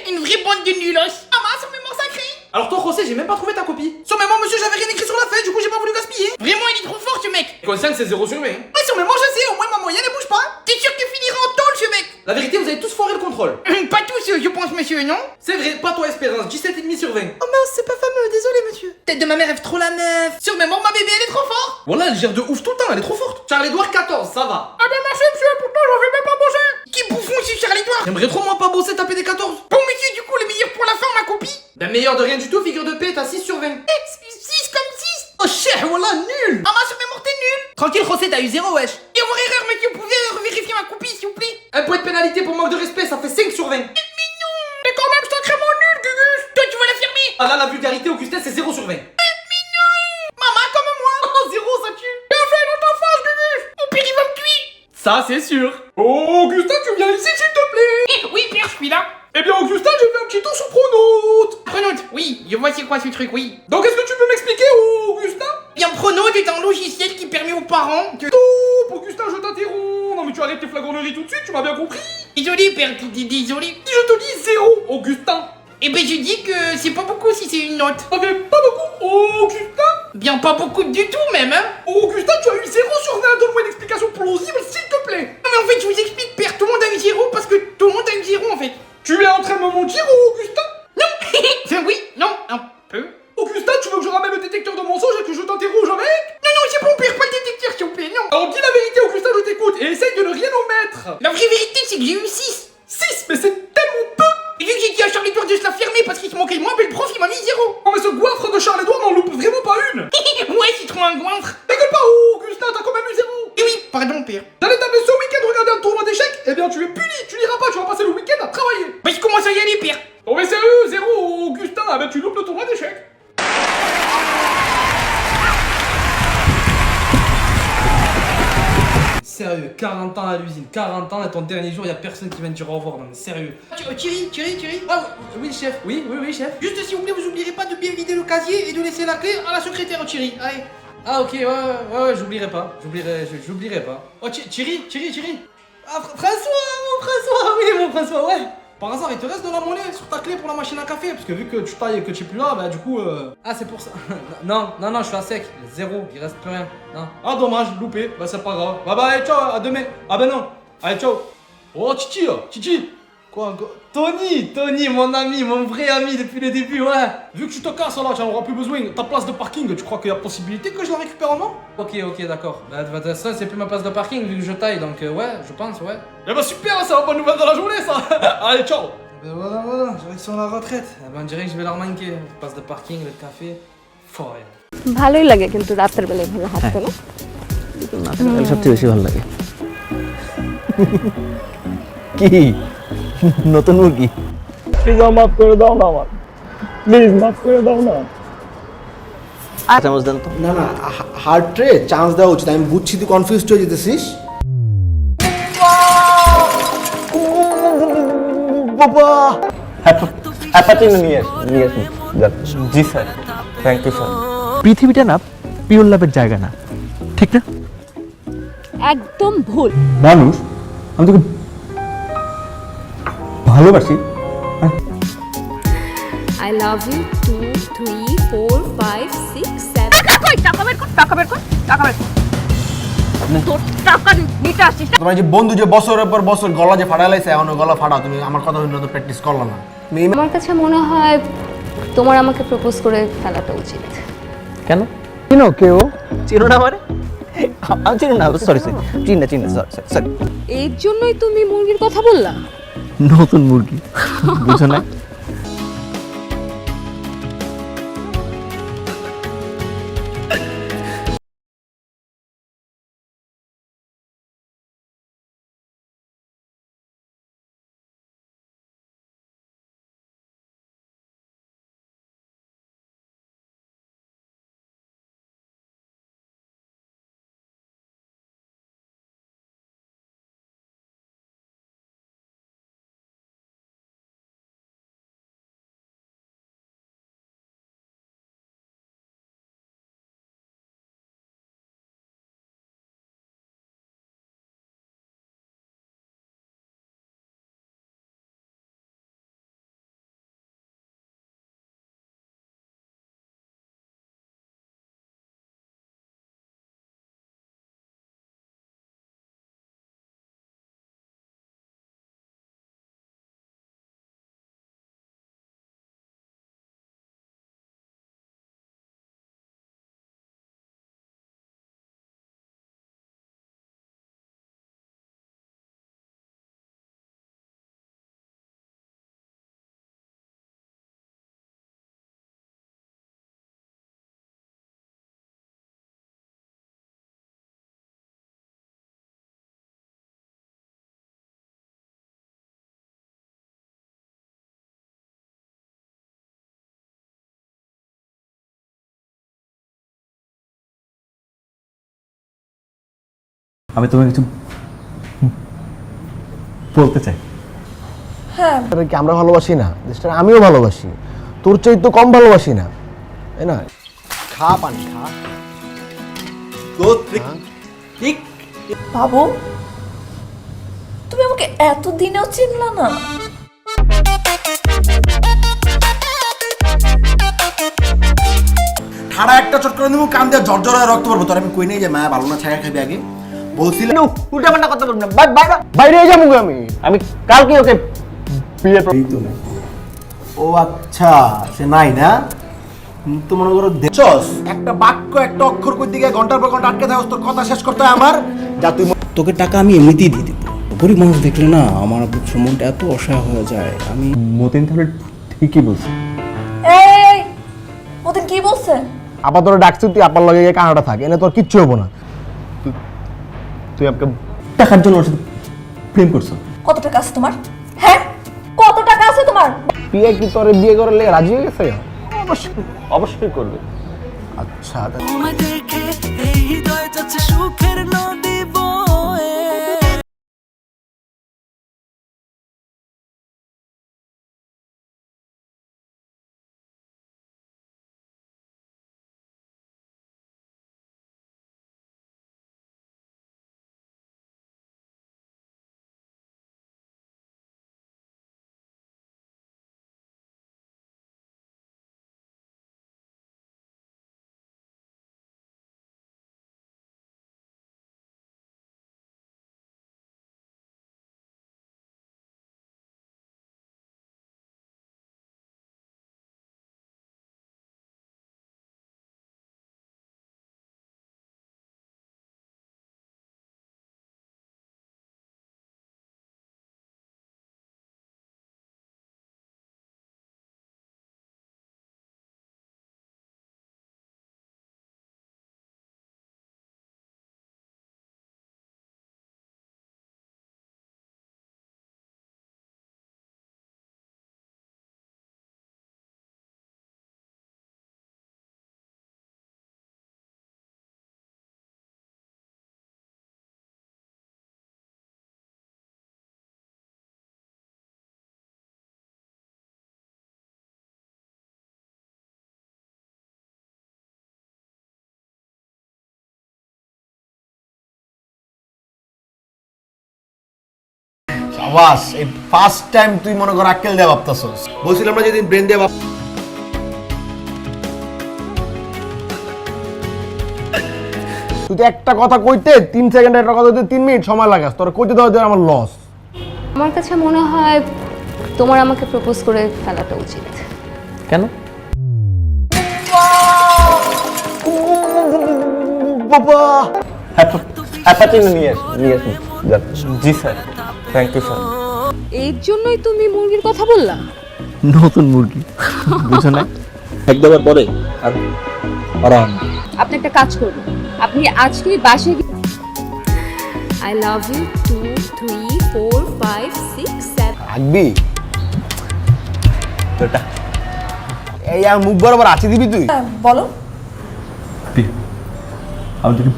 Une vraie bande de nulos. Ah, ma, sur mémoire, ça crie. Alors, toi, José, j'ai même pas trouvé ta copie. Sur mémoire, monsieur, j'avais rien écrit sur la feuille, du coup, j'ai pas voulu gaspiller. Vraiment, il est trop fort, ce mec. Conscient c'est 0 sur 20. Ouais, sur mémoire, je sais, au moins ma moyenne, elle bouge pas. T'es sûr qu'il finira en tôle, ce mec? La vérité, vous avez tous foiré le contrôle. Pas tous, je pense, monsieur, non? C'est vrai, pas toi Espérance, 17,5 sur 20. Oh mince, c'est pas fameux, désolé monsieur. Tête de ma mère rêve trop la meuf. Sur mémoire, ma bébé, elle est trop forte. Voilà, elle gère de ouf tout le temps, elle est trop forte. Charles-Édouard 14, ça va. Ah ben merci, monsieur, pourtant, j'en vais même pas bosser. Qui bouffon, c'est Charles-Édouard? J'aimerais trop moi pas bosser taper des 14. Bon, monsieur, du coup, le meilleur pour la fin, ma copie. Ben meilleur de rien du tout, figure de paix, t'as 6 sur 20. 6 comme 6. Oh chère, voilà, nul. Ah, ma, sur mémoire, t'es nul. Tranquille, José, t'as eu 0, wesh. Et avoir erreur, monsieur, vous pouvez vérifier ma copie, s'il vous plaît? Un point de pénalité pour manque de respect, ça fait 5 sur 20. Mais non. Mais quand même, sacrément nul, Gugus. Toi, tu vas la fermer. Ah là, la vulgarité, Augustin, c'est 0 sur 20. Maman, comme moi. Oh, 0, ça tue. Bien fait dans ta face, Gugus. Au pire, il va me tuer. Ça, c'est sûr. Oh, Augustin, tu viens ici, s'il te plaît. Oui, Pierre, je suis là. Eh bien, Augustin, j'ai fait un petit tour sur Pronote. Pronote, oui, je vois c'est quoi ce truc, oui. Donc, est-ce que tu peux m'expliquer, Augustin? Bien, Pronote est un logiciel qui permet aux parents de... Stop, Augustin, je t'interromps. Non, mais tu arrêtes tes flagorneries tout de suite, tu m'as bien compris. Désolé, Père, désolé. Si je te dis 0, Augustin. Eh ben, je dis que c'est pas beaucoup si c'est une note. Ça fait pas beaucoup, Augustin. Bien, pas beaucoup du tout, même, hein. Augustin, tu as eu 0 sur 20. Donne-moi une explication plausible, s'il te plaît. Non, mais en fait, je vous explique, Père, tout le monde a eu 0 parce que tout le monde a eu 0, en fait. Tu es en train de me mentir, Augustin? Enfin, oui, non, un peu. Augustin, tu veux que je ramène le détecteur de mensonges et que je t'interroge avec? Non, non, c'est bon, Père, pas le détecteur, s'il vous plaît, non. Alors dis la vérité, Augustin, Ah ben tu loupes le tournoi d'échecs. Sérieux, 40 ans à l'usine, 40 ans et ton dernier jour, y a personne qui vient te dire au revoir. Non mais sérieux. Thierry. Ah oui, chef. Oui, chef. Juste s'il vous plaît, vous oublierez pas de bien vider le casier et de laisser la clé à la secrétaire, Thierry. Allez. Ah ok, ouais, j'oublierai pas. J'oublierai pas. Oh Thierry. Ah François, oui mon François, ouais. Par hasard, il te reste de la monnaie sur ta clé pour la machine à café, parce que vu que tu tailles et que tu es plus là, bah du coup... Ah c'est pour ça. non, je suis à sec. Zéro, il reste plus rien. Non. Ah dommage, loupé. Bah c'est pas grave. Bah allez, ciao, à demain. Ah bah non. Allez, ciao. Oh Titi. Quoi Tony, mon ami, mon vrai ami depuis le début, ouais. Vu que tu te casses là, tu n'en auras plus besoin. Ta place de parking, tu crois qu'il y a possibilité que je la récupère en main? Ok, d'accord. Bah, de toute façon, c'est plus ma place de parking vu que je taille, donc ouais, je pense, ouais. Eh bah super, c'est la bonne nouvelle de la journée, ça. Allez, ciao. Bah voilà, direction la retraite. Eh ben, on dirait que je vais leur manquer. La place de parking, le café, foire. ভালোই লাগে কিন্তু রাতের বেলায় ভালো হাঁটতে না সবচেয়ে বেশি ভালো লাগে কি নতুন মুরগি চামচ দেন তো না হার্ট রে চান্স দেওয়া উচিত। আমি বুঝছি তুই কনফিউজ হয়ে যেতেছিস। বাবা অ্যাপাচিনো নিয়ে আসুন জি স্যার থ্যাংক ইউ স্যার পৃথিবীটা না পিওর লাভের জায়গা না, ঠিক না? একদম ভুল। মানুষ আমি তোকে ভালোবাসি। I love you 2 3 4 5 6 7 টাকা বের কর তোর টাকা নিতে আসছিস না? তোমার যে বন্ধু যে বছরের পর বছর গলা যে ফাটাইলাইছে এখন গলা ফাটাও, তুমি আমার কথা হইলো তো প্র্যাকটিস করলা না। আমার কাছে মনে হয় তোমার আমাকে প্রপোজ করে ফেলাটা উচিত। কেন চিনো কেউ? চিনো না মানে? আমি চিনো না, সরি চিনি না সরি। এর জন্যই তুমি মুরগির কথা বললা? নতুন মুরগি বুঝো না? আমি তোমাকে কিছু বলতে চাই। হ্যাঁ কি আমরা ভালোবাসি না? দেশটা আমিও ভালোবাসি, তোর চাই তো কম ভালোবাসি না, তাই না? খা পানি খা। বাবু তুমি আমাকে এতদিনেও চিনলা না? ঠাড়া একটা চট করে দেবো, কান দিয়ে জর্জর হয়ে রক্ত পড়বো। তোর আমি কই নেই যে মায়া ভালো না, ছায়া খাবি আগে বলছিলাম। উল্টা পাল্টা কথা বলবেন না, বাইরে যাবো আমি কালকে ওকে বিয়ে ও আচ্ছা সে নাই না? তো মনে করো দেখছস একটা বাক্য একটা অক্ষর কই দিকে ঘন্টার পর ঘন্টা আটকে থাকস, তোর কথা শেষ করতে হয় আমার। যা তুই তোকে টাকা আমি এমনিতেই দিয়ে দিব। গরিব মানুষ দেখলে না আমার মনটা এত অসহায় হয়ে যায়। আমি মতিন তাহলে ঠিকই বলছি। এই মতিন কি বলছে? আপা তোরা ডাকছিস, তুই আপার লগে গিয়ে কানাডা থাক, এনে তোর কিচ্ছু হবো না। তুই আমাকে টাকার জন্য ওর সাথে প্রেম করছো? কত টাকা আছে তোমার? হ্যাঁ কত টাকা আছে তোমার? পিয়া কি তোরে বিয়ে করে লেগে রাজি হয়ে গেছে? অবশ্যই অবশ্যই করবে। আচ্ছা শাবাশ, এই ফার্স্ট টাইম তুই মনে কর আক্কেল দেয়া ভাবতাছস। বলছিলাম না যেদিন ব্রেন দেয়া ভাব। তুই তো একটা কথা কইতে 3 সেকেন্ড, একটা কথা কইতে 3 মিনিট সময় লাগাস। তোর কইতে দাও আমার লস। আমার কাছে মনে হয় তোমার আমাকে প্রপোজ করে ফেলাটা উচিত। কেন? বাবা হ্যাপাচিনো নিয়ে জি স্যার, থ্যাংক ইউ স্যার। এর জন্যই তুমি মুরগির কথা বললা? নতুন মুরগি বুঝো না, একবার পরে আর আরাম। আপনি একটা কাজ করুন, আপনি আজকে বাসায় আই লাভ ইউ 2 3 4 5 6 7 রাখবি তোটা। এই আর মুখ বরাবর আছি দিবি তুই? বলো। আমি তোকে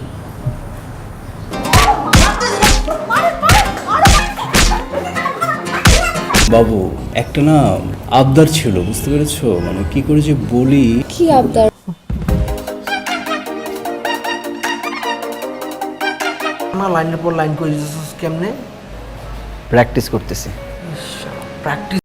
বাবু একটা না আবদার ছিল, বুঝতে পেরেছো? মানে কি করে যে বলি। কি আবদার? আমার লাইনের পর লাইন করে দিতেছিস কেমনে? প্র্যাকটিস করতেছি। প্র্যাকটিস